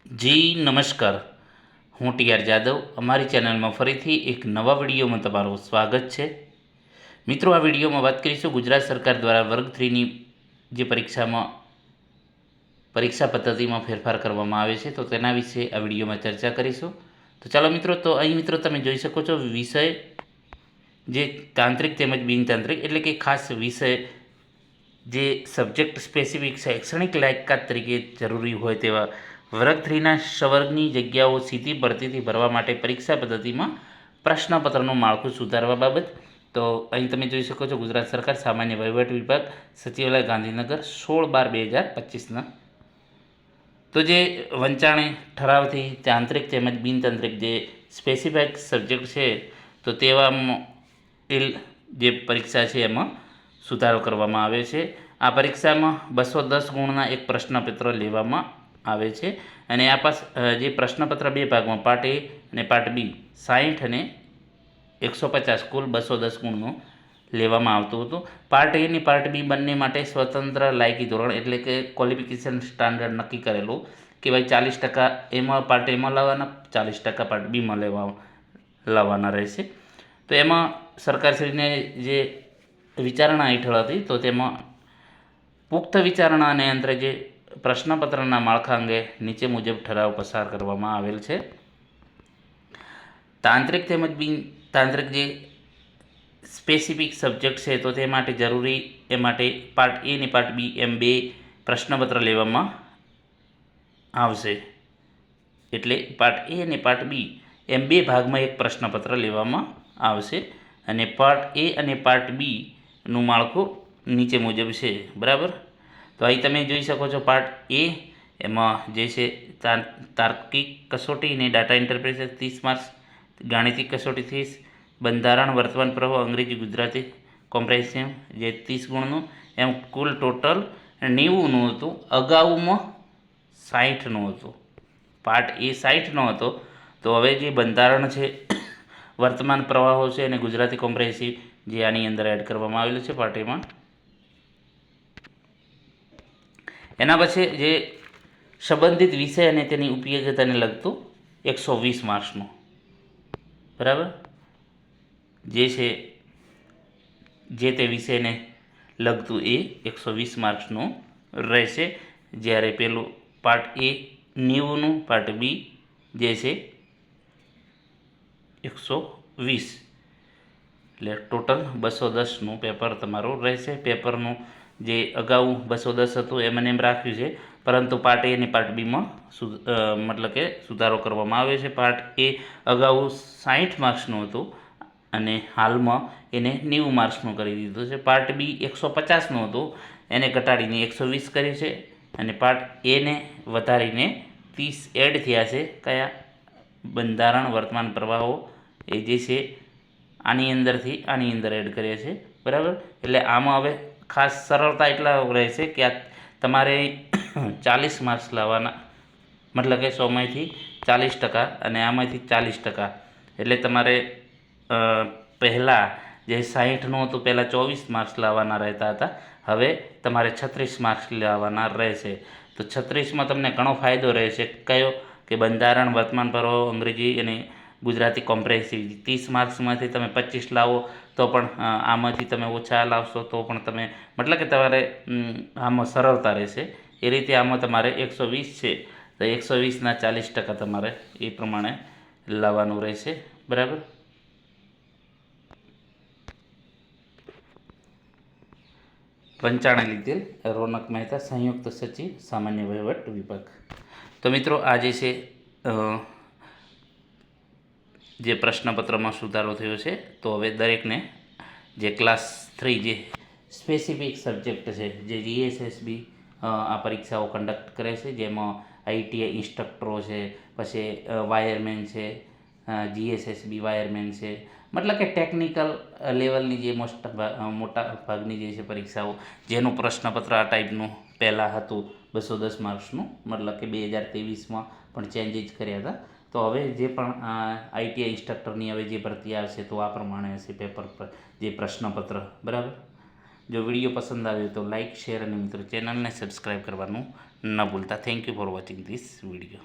જી નમસ્કાર, હું ટીઆર જાદવ. અમારી ચેનલમાં ફરીથી એક નવા વિડીયોમાં તમારું સ્વાગત છે. મિત્રો, આ વિડીયોમાં વાત કરીશું ગુજરાત સરકાર દ્વારા વર્ગ 3ની જે પરીક્ષા પદ્ધતિમાં ફેરફાર કરવામાં આવે છે, તો તેના વિશે આ વિડીયોમાં ચર્ચા કરીશું. તો ચાલો મિત્રો, તો અહીં મિત્રો તમે જોઈ શકો છો વિષય જે તાંત્રિક તેમજ બિનતાંત્રિક એટલે કે ખાસ વિષય જે સબ્જેક્ટ સ્પેસિફિક શૈક્ષણિક લાયકાત તરીકે જરૂરી હોય તેવા વર્ગ 3ના સવર્ગની જગ્યાઓ સીધી ભરતીથી ભરવા માટે પરીક્ષા પદ્ધતિમાં પ્રશ્નપત્રનું માળખું સુધારવા બાબત. તો અહીં તમે જોઈ શકો છો ગુજરાત સરકાર સામાન્ય વહીવટ વિભાગ, સચિવાલય, ગાંધીનગર 16/12/2025ના તો જે વંચાણે ઠરાવથી તાંત્રિક તેમજ બિનતાંત્રિક જે સ્પેસિફિક સબ્જેક્ટ છે તો તેવામાં જે પરીક્ષા છે એમાં સુધારો કરવામાં આવે છે. આ પરીક્ષામાં 210 ગુણના એક પ્રશ્નપત્ર લેવામાં આવે છે અને જે પ્રશ્નપત્ર બે ભાગમાં પાર્ટ એ અને પાર્ટ બી 60 અને 150 કુલ 210 ગુણનું લેવામાં આવતું હતું. પાર્ટ એ અને પાર્ટ બી બંને માટે સ્વતંત્ર લાયકી ધોરણ એટલે કે ક્વોલિફિકેશન સ્ટાન્ડર્ડ નક્કી કરેલું કે ભાઈ 40% એમાં પાર્ટ એમાં લાવવાના, 40% પાર્ટ બીમાં લાવવાના રહેશે. તો એમાં સરકારશ્રીને જે વિચારણા હેઠળ હતી તો તેમાં પુખ્ત વિચારણા અને અંતરે જે પ્રશ્નપત્રના માળખા અંગે નીચે મુજબ ઠરાવ પસાર કરવામાં આવેલ છે. તાંત્રિક તેમજ બિનતાંત્રિક જે સ્પેસિફિક સબ્જેક્ટ છે તો તે માટે જરૂરી એ માટે પાર્ટ એ અને પાર્ટ બી એમ બે પ્રશ્નપત્ર લેવામાં આવશે. એટલે પાર્ટ એ અને પાર્ટ બી એમ બે ભાગમાં એક પ્રશ્નપત્ર લેવામાં આવશે અને પાર્ટ એ અને પાર્ટ બીનું માળખું નીચે મુજબ છે. બરાબર. તો અહીં તમે જોઈ શકો છો પાર્ટ એ એમાં જે છે તાર્કિક કસોટી અને ડાટા ઇન્ટરપ્રિટેશન 30 માર્ક્સ, ગાણિતિક કસોટી 30, બંધારણ, વર્તમાન પ્રવાહ, અંગ્રેજી, ગુજરાતી, કોમ્પ્રેહેન્સિવ જે 30 ગુણનું, એમ કુલ ટોટલ 90નું હતું. અગાઉમાં 60નું હતું. પાર્ટ એ 60નો હતો. તો હવે જે બંધારણ છે, વર્તમાન પ્રવાહો છે અને ગુજરાતી કોમ્પ્રેહેન્સિવ જે આની અંદર એડ કરવામાં આવેલું છે પાર્ટ એમાં. એના પછી જે સંબંધિત વિષય અને તેની ઉપયોગિતાને લગતું 120 માર્ક્સનું. બરાબર. જે છે જે તે વિષયને લગતું એ 120 માર્ક્સનું રહેશે. જ્યારે પેલું પાર્ટ એ 90નું, પાર્ટ બી જે છે 120, એટલે ટોટલ 210નું પેપર તમારું રહેશે. પેપરનું જે અગાઉ 210 હતું એમને એમ રાખ્યું છે, પરંતુ પાર્ટ એ અને પાર્ટ બીમાં મતલબ કે સુધારો કરવામાં આવે છે. પાર્ટ એ અગાઉ 60 માર્ક્સનું હતું અને હાલમાં એને 90 માર્ક્સનું કરી દીધું છે. પાર્ટ બી 150નું હતું, એને ઘટાડીને 120 કર્યું છે અને પાર્ટ એને વધારીને 30 એડ થયા છે. કયા? બંધારણ, વર્તમાન પ્રવાહો એ જે છે આની અંદરથી આની અંદર એડ કર્યા છે. બરાબર. એટલે આમાં હવે ખાસ સરળતા એટલા રહેશે કે આ તમારે 40 માર્ક્સ લાવવાના, મતલબ કે 100માંથી 40% અને આમાંથી 40%. એટલે તમારે પહેલાં જે 60નું હતું પહેલાં 24 માર્ક્સ લાવવાના રહેતા હતા, હવે તમારે 36 માર્ક્સ લાવવાના રહેશે. તો 36માં તમને ઘણો ફાયદો રહેશે. કયો? કે બંધારણ, વર્તમાન પ્રવાહો, અંગ્રેજી અને ગુજરાતી કોમ્પ્રેહેન્સિવ 30 માર્ક્સમાંથી તમે 25 લાવો તો પણ આમાંથી તમે ઓછા લાવશો તો પણ તમે મતલબ કે તમારે આમાં સરળતા રહેશે. એ રીતે આમાં તમારે 120 છે તો 120ના 40% તમારે એ પ્રમાણે લાવવાનું રહેશે. બરાબર. વંચાણે લીધેલ રોનક મહેતા, સંયુક્ત સચિવ, સામાન્ય વહીવટ વિભાગ. તો મિત્રો, આ જે છે જે પ્રશ્નપત્રમાં સુધારો થયો છે. તો હવે દરેકને જે ક્લાસ 3 જે સ્પેસિફિક સબ્જેક્ટ છે, જે જીએસએસબી આ પરીક્ષાઓ કન્ડક્ટ કરે છે, જેમાં આઈટીઆઈ ઇન્સ્ટ્રક્ટરો છે, પછી વાયરમેન છે, જીએસએસબી વાયરમેન છે, મતલબ કે ટેકનિકલ લેવલની જે મોટા ભાગની જે છે પરીક્ષાઓ, જેનું પ્રશ્નપત્ર આ ટાઈપનું પહેલાં હતું 210 માર્ક્સનું, મતલબ કે 2023માં પણ ચેન્જીસ કર્યા હતા. તો હવે જે પણ આઈટીઆઈ ઇન્સ્ટ્રક્ટરની હવે જે ભરતી આવશે તો આ પ્રમાણે હશે પેપર પર જે પ્રશ્નપત્ર. બરાબર. જો વિડીયો પસંદ આવ્યો તો લાઇક, શેર અને મિત્રો ચેનલને સબસ્ક્રાઈબ કરવાનું ન ભૂલતા. Thank you for watching this video.